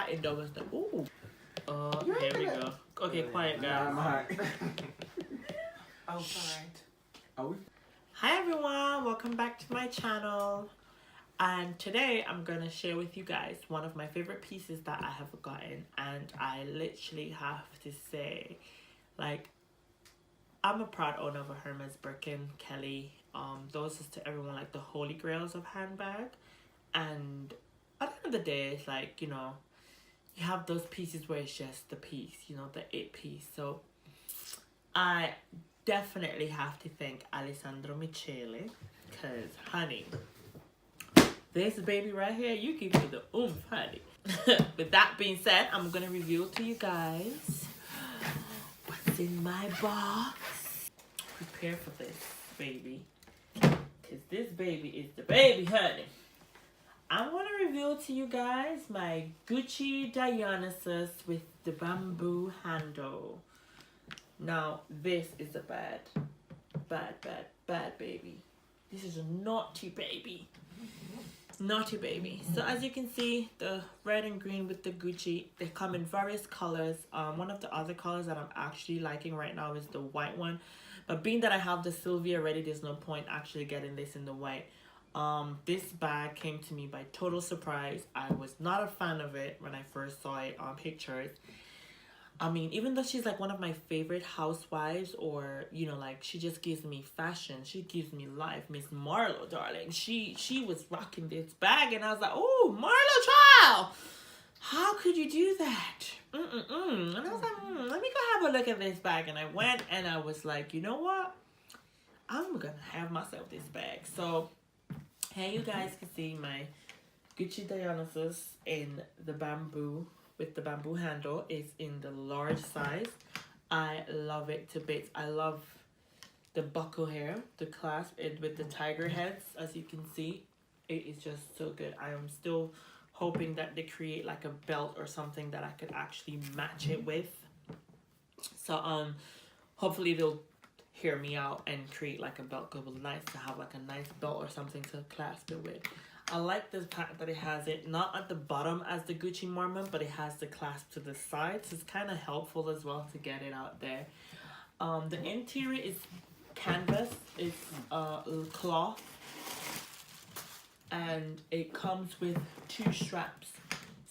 hot in those. Ooh. Here we go. Okay, quiet guys. I'm hot. Oh, sorry. Are we? Hi everyone, welcome back to my channel. And today I'm gonna share with you guys one of my favorite pieces that I have gotten, and I literally have to say, like, I'm a proud owner of a Hermes Birkin Kelly. Those is to everyone like the holy grails of handbag. And at the end of the day, it's like, you know, you have those pieces where it's just the piece, you know, the it piece. So I definitely have to thank Alessandro Michele, because honey, this baby right here, you give me the oomph, honey. With that being said, I'm gonna reveal to you guys what's in my box. Prepare for this, baby, because this baby is the baby, honey. I want to reveal to you guys my Gucci DIONYSUS with the bamboo handle. Now, this is a bad baby. This is a naughty baby. Naughty baby. So as you can see, the red and green with the Gucci, they come in various colors. One of the other colors that I'm actually liking right now is the white one. But being that I have the Sylvia already, there's no point actually getting this in the white. This bag came to me by total surprise. I was not a fan of it when I first saw it on pictures. I mean, even though she's like one of my favorite housewives, or, you know, like, she just gives me fashion, she gives me life, Miss Marlo, darling. She was rocking this bag, and I was like, oh, Marlo, child, how could you do that? And I was like, let me go have a look at this bag. And I went, and I was like, you know what? I'm gonna have myself this bag. So here you guys can see my Gucci DIONYSUS in the bamboo, with the bamboo handle. Is in the large size. I love it to bits. I love the buckle here, the clasp, it with the tiger heads. As you can see, it is just so good. I am still hoping that they create like a belt or something that I could actually match it with. So hopefully they'll hear me out and create like a belt, because it would be nice to have like a nice belt or something to clasp it with. I like the fact that it has it not at the bottom as the Gucci Marmon, but it has the clasp to the sides. So it's kind of helpful as well to get it out there. The interior is canvas. It's cloth, and it comes with 2 straps.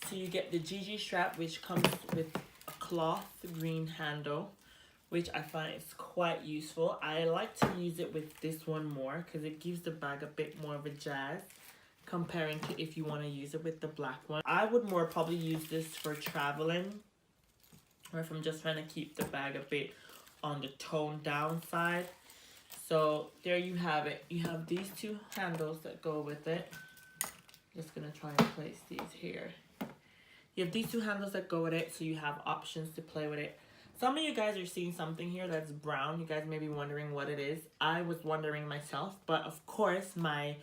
So you get the GG strap, which comes with a cloth green handle, which I find is quite useful. I like to use it with this one more because it gives the bag a bit more of a jazz, comparing to if you want to use it with the black one. I would more probably use this for traveling, or if I'm just trying to keep the bag a bit on the toned down side. So there you have it. You have these 2 handles that go with it. Just gonna try and place these here. You have these 2 handles that go with it, so you have options to play with it. Some of you guys are seeing something here that's brown. You guys may be wondering what it is. I was wondering myself, but of course my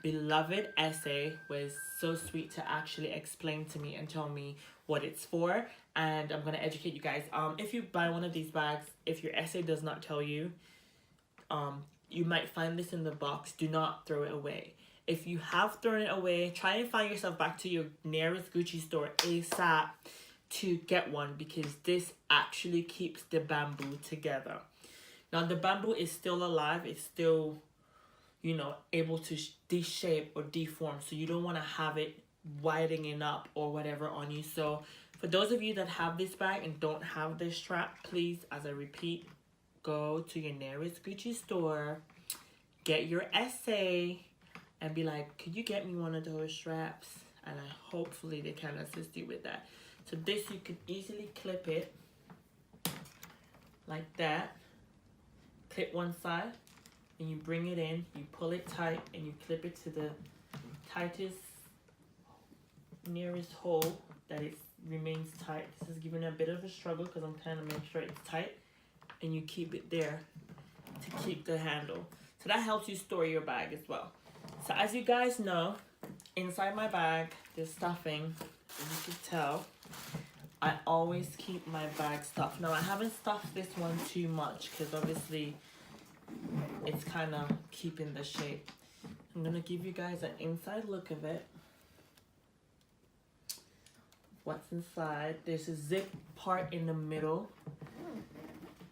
beloved essay was so sweet to actually explain to me and tell me what it's for, and I'm going to educate you guys. If you buy one of these bags, if your essay does not tell you, you might find this in the box. Do not throw it away. If you have thrown it away, try and find yourself back to your nearest Gucci store ASAP to get one, because this actually keeps the bamboo together. Now the bamboo is still alive. It's still, you know, able to de-shape or deform, so you don't want to have it widening up or whatever on you. So for those of you that have this bag and don't have this strap, please, as I repeat, go to your nearest Gucci store, get your essay, and be like, could you get me one of those straps? And hopefully they can assist you with that. So this, you could easily clip it like that. Clip one side, and you bring it in, you pull it tight, and you clip it to the tightest, nearest hole that it remains tight. This is giving it a bit of a struggle because I'm trying to make sure it's tight, and you keep it there to keep the handle. So that helps you store your bag as well. So as you guys know, inside my bag, there's stuffing. As you can tell, I always keep my bag stuffed. Now I haven't stuffed this one too much because obviously it's kind of keeping the shape. I'm gonna give you guys an inside look of it. what's inside. There's a zip part in the middle,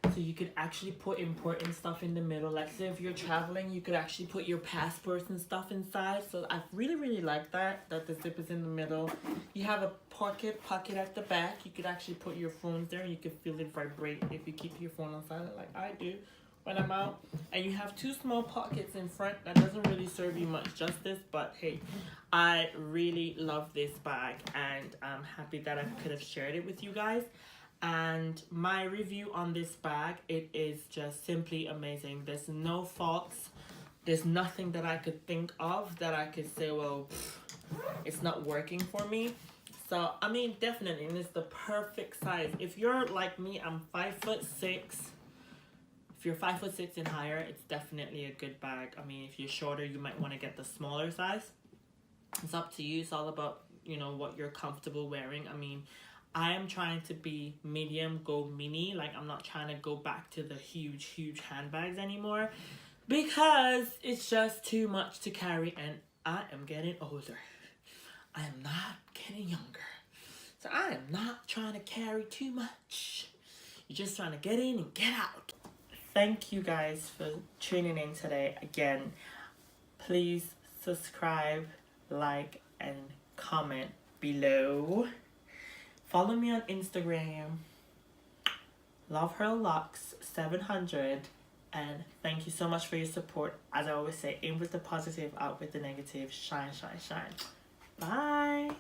so you could actually put important stuff in the middle. Like say if you're traveling, you could actually put your passports and stuff inside. So I really like that the zip is in the middle. You have a pocket at the back. You could actually put your phones there and you can feel it vibrate if you keep your phone on silent like I do when I'm out. And you have two small pockets in front. That doesn't really serve you much justice, but hey, I really love this bag and I'm happy that I could have shared it with you guys. And my review on this bag, it is just simply amazing. There's no faults. There's nothing that I could think of that I could say, well, it's not working for me. So I mean, definitely, and it's the perfect size. If you're like me, I'm 5'6". If you're 5'6" and higher, it's definitely a good bag. I mean, if you're shorter, you might want to get the smaller size. It's up to you. It's all about, you know, what you're comfortable wearing. I mean, I am trying to be medium, go mini. Like, I'm not trying to go back to the huge handbags anymore because it's just too much to carry and I am getting older. I am not getting younger. So I am not trying to carry too much. You're just trying to get in and get out. Thank you guys for tuning in today. Again, please subscribe, like, and comment below. Follow me on Instagram, LoveHerLocks700, and thank you so much for your support. As I always say, aim with the positive, out with the negative. Shine, shine, shine. Bye.